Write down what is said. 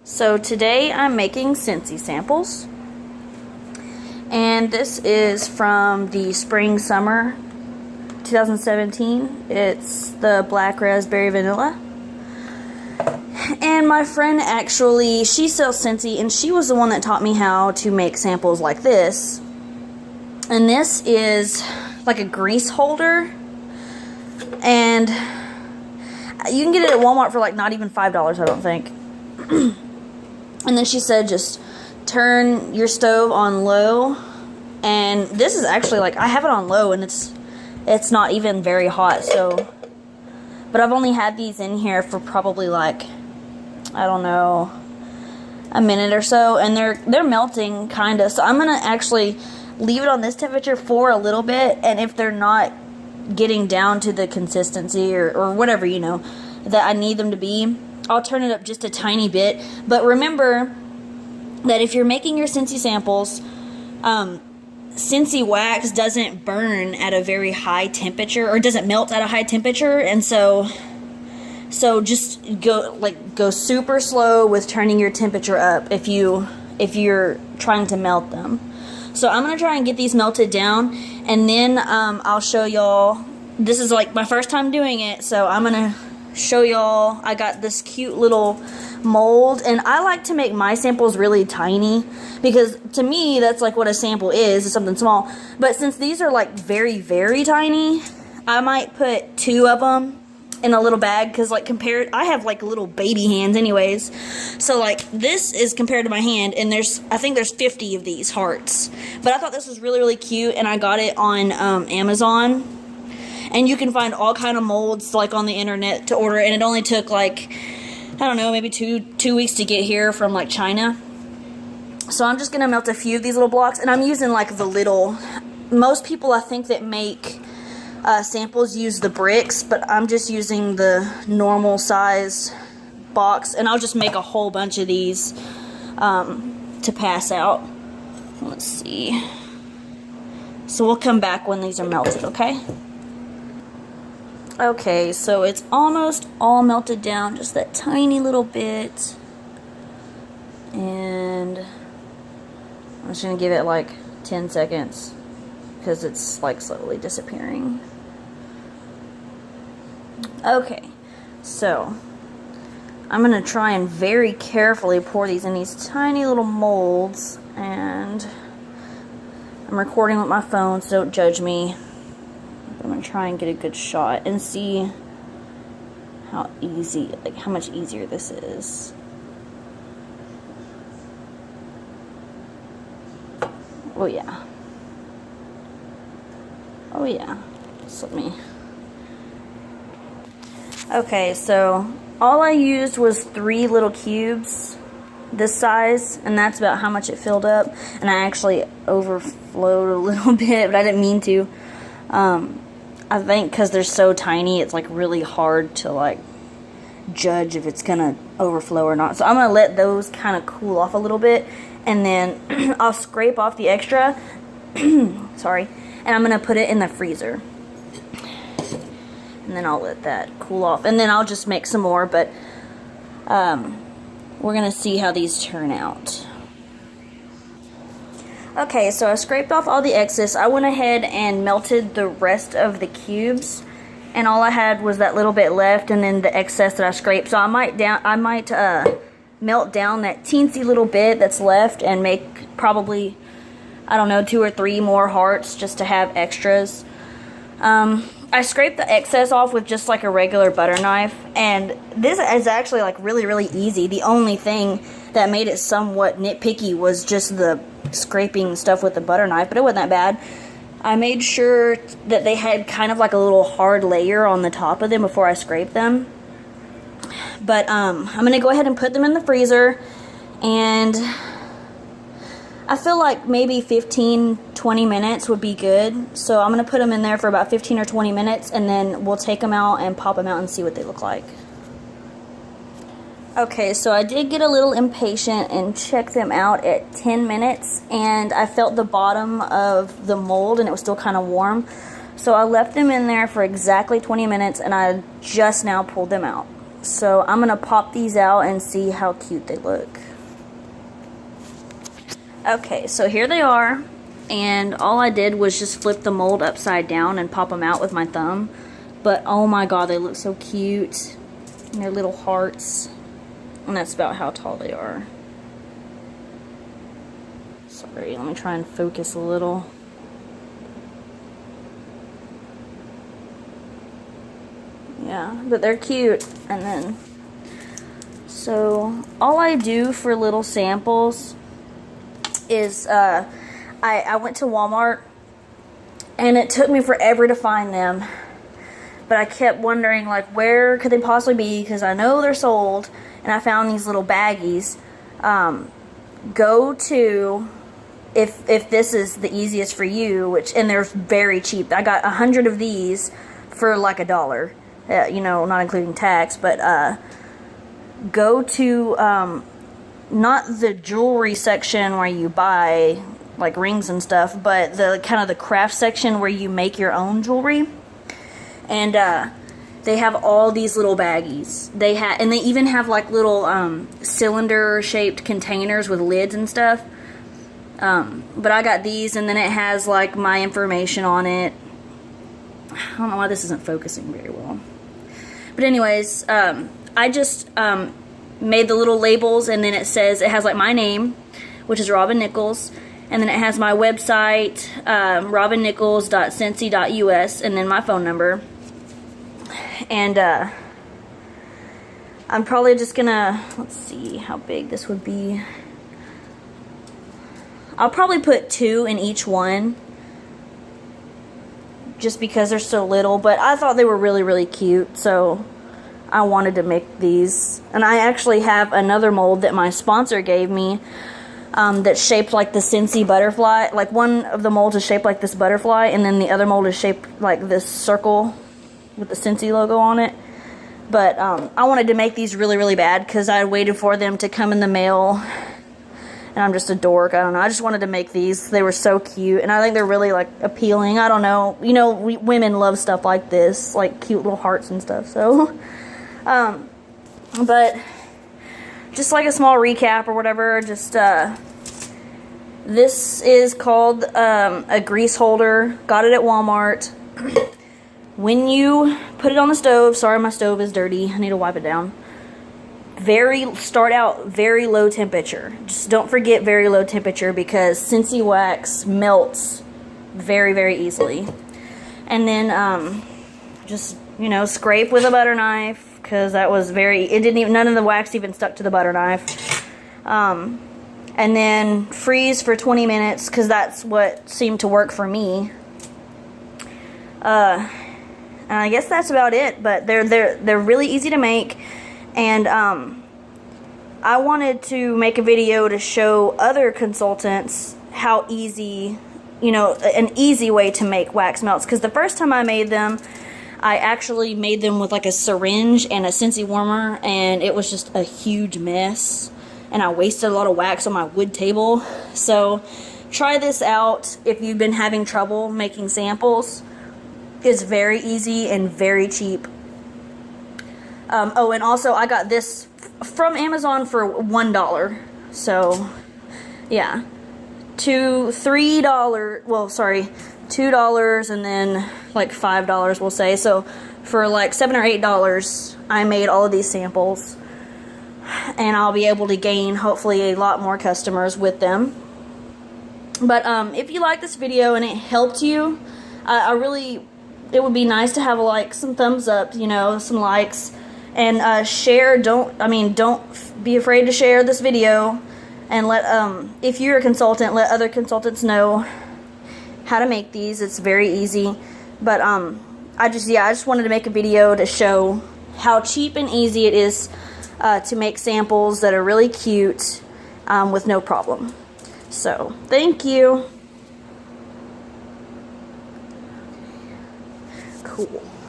So today I'm making Scentsy Samples, and this is from the Spring Summer 2017. It's the Black Raspberry Vanilla. And my friend actually, she sells Scentsy, and she was the one that taught me how to make samples like this. And this is like a grease holder, and you can get it at Walmart for like not even $5, I don't think. And then she said just turn your stove on low, and this is actually like, I have it on low and it's not even very hot, so, but I've only had these in here for probably like, I don't know, a minute or so, and they're melting kinda, so I'm gonna actually leave it on this temperature for a little bit, and if they're not getting down to the consistency or whatever, you know, that I need them to be, I'll turn it up just a tiny bit. But remember that if you're making your Scentsy samples, Scentsy wax doesn't burn at a very high temperature, or doesn't melt at a high temperature, and so just go super slow with turning your temperature up if you're trying to melt them. So I'm gonna try and get these melted down, and then I'll show y'all. This is like my first time doing it, so I'm gonna show y'all. I got this cute little mold, and I like to make my samples really tiny because to me that's like what a sample is something small. But since these are like very, very tiny, I might put 2 of them in a little bag, because like I have like little baby hands anyways, so like this is compared to my hand, and I think there's 50 of these hearts. But I thought this was really, really cute, and I got it on Amazon. And you can find all kind of molds like on the internet to order, and it only took like, I don't know, maybe two weeks to get here from like China. So I'm just gonna melt a few of these little blocks, and I'm using like the little, most people I think that make samples use the bricks, but I'm just using the normal size box, and I'll just make a whole bunch of these to pass out. Let's see. So we'll come back when these are melted, okay? Okay, so it's almost all melted down, just that tiny little bit. And I'm just gonna give it like 10 seconds because it's like slowly disappearing. Okay, so I'm gonna try and very carefully pour these in these tiny little molds, and I'm recording with my phone, so don't judge me. I'm gonna try and get a good shot and see how easy, like how much easier this is. Oh yeah. Oh yeah. Just let me. Okay, so all I used was 3 little cubes this size, and that's about how much it filled up. And I actually overflowed a little bit, but I didn't mean to. I think because they're so tiny, it's like really hard to like judge if it's gonna overflow or not. So I'm gonna let those kind of cool off a little bit, and then I'll scrape off the extra. Sorry, and I'm gonna put it in the freezer, and then I'll let that cool off, and then I'll just make some more. But we're gonna see how these turn out. Okay, so I scraped off all the excess. I went ahead and melted the rest of the cubes, and all I had was that little bit left, and then the excess that I scraped. So I might melt down that teensy little bit that's left and make probably, I don't know, 2 or 3 more hearts just to have extras. I scraped the excess off with just like a regular butter knife, and this is actually like really, really easy. The only thing that made it somewhat nitpicky was just the scraping stuff with the butter knife, but it wasn't that bad. I made sure that they had kind of like a little hard layer on the top of them before I scraped them. But I'm gonna go ahead and put them in the freezer, and I feel like maybe 15-20 minutes would be good. So I'm gonna put them in there for about 15 or 20 minutes, and then we'll take them out and pop them out and see what they look like. Okay, so I did get a little impatient and checked them out at 10 minutes, and I felt the bottom of the mold and it was still kind of warm. So I left them in there for exactly 20 minutes, and I just now pulled them out. So I'm going to pop these out and see how cute they look. Okay, so here they are. And all I did was just flip the mold upside down and pop them out with my thumb. But oh my god, they look so cute. And they're little hearts. And that's about how tall they are. Sorry, let me try and focus a little. Yeah, but they're cute. And then, so all I do for little samples is I went to Walmart, and it took me forever to find them, but I kept wondering, like, where could they possibly be, because I know they're sold, and I found these little baggies. Go to, if this is the easiest for you, and they're very cheap. I got 100 of these for like $1, you know, not including tax, but go to, not the jewelry section where you buy like rings and stuff, but the kind of the craft section where you make your own jewelry. And they have all these little baggies. And they even have like little cylinder shaped containers with lids and stuff. But I got these, and then it has like my information on it. I don't know why this isn't focusing very well. But anyways, I just made the little labels, and then it has like my name, which is Robin Nichols. And then it has my website, robinnichols.scentsy.us, and then my phone number. And I'm probably just gonna, let's see how big this would be. I'll probably put 2 in each one, just because they're so little. But I thought they were really, really cute, so I wanted to make these. And I actually have another mold that my sponsor gave me, that's shaped like the Scentsy butterfly. Like, one of the molds is shaped like this butterfly, and then the other mold is shaped like this circle with the Scentsy logo on it. But I wanted to make these really, really bad, because I waited for them to come in the mail, and I'm just a dork. I don't know. I just wanted to make these. They were so cute, and I think they're really like appealing. I don't know. You know, women love stuff like this, like cute little hearts and stuff. So, but just like a small recap or whatever, just this is called a grease holder. Got it at Walmart. When you put it on the stove, sorry, my stove is dirty, I need to wipe it down. Start out very low temperature. Just don't forget very low temperature, because Scentsy wax melts very, very easily. And then just, you know, scrape with a butter knife, because that was none of the wax even stuck to the butter knife. And then freeze for 20 minutes, because that's what seemed to work for me. And I guess that's about it, but they're really easy to make. And I wanted to make a video to show other consultants how easy, you know, an easy way to make wax melts. Because the first time I made them, I actually made them with like a syringe and a Scentsy warmer, and it was just a huge mess. And I wasted a lot of wax on my wood table. So try this out if you've been having trouble making samples. It's very easy and very cheap. Oh, and also I got this from Amazon for $1. So, yeah. $2 and then like $5, we'll say. So for like $7 or $8, I made all of these samples, and I'll be able to gain hopefully a lot more customers with them. But if you like this video and it helped you, it would be nice to have like some thumbs up, you know, some likes, and share. Don't be afraid to share this video, and if you're a consultant, let other consultants know how to make these. It's very easy. But I just wanted to make a video to show how cheap and easy it is to make samples that are really cute with no problem. So, thank you.